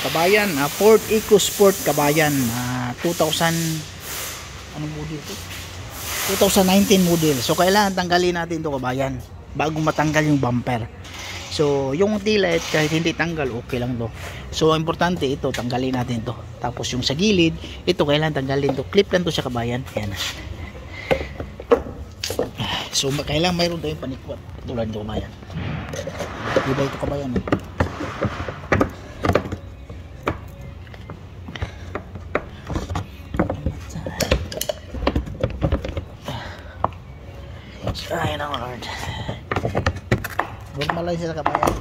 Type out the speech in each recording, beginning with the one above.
kabayan, Ford EcoSport kabayan, 2000 anong model ito? 2019 model. So kailangan tanggalin natin ito kabayan bago matanggal yung bumper. So yung taillight kahit hindi tanggal okay lang to. So importante ito, tanggalin natin to. Tapos yung sa gilid, ito kailangan tanggalin to. Clip lang to sa kabayan. Yan. So kailangan mayroon tayong panikwat tulad nito kabayan. Diba ito kabayan eh. Ay na Lord. Normal lang sila kabayan.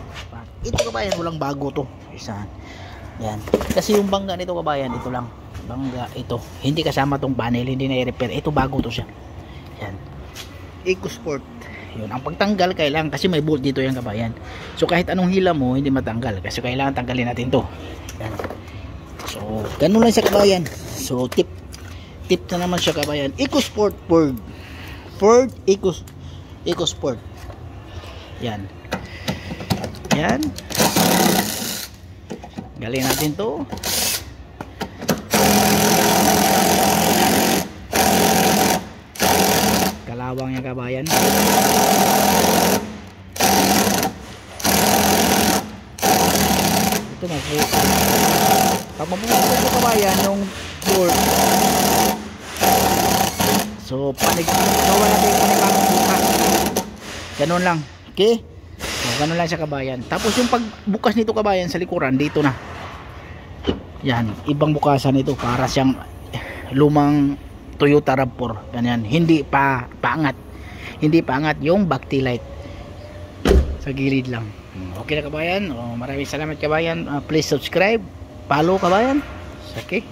Ito kabayan walang bago to. Isa. Yan. Kasi yung bangga nito kabayan, ito lang. Bangga ito. Hindi kasama tong panel, hindi na i-repair. Ito bago to siya. Yan. EcoSport. Yun, ang pagtanggal kailangan kasi may bolt dito yan kabayan. So kahit anong hila mo hindi matanggal kasi kailangan tanggalin natin to. Yan. So ganun lang siya kabayan. So tip na naman siya kabayan. EcoSport Ford EcoSport. Yan. Yan. Galin natin to. Kalawang yung kabayan. Ito na po. Pag mabubukas yung kabayan yung board. So gawa natin yung panibagong bukas. Ganun lang. Okay? So, ganun lang siya kabayan. Tapos yung pagbukas nito kabayan sa likuran dito na. Yan, ibang bukasan ito para siyang lumang Toyota RAV4. Ganyan, hindi pa paangat. Hindi paangat yung back tail light. Sa gilid lang. Okay na kabayan. Maraming salamat kabayan. Please subscribe, follow kabayan. Okay?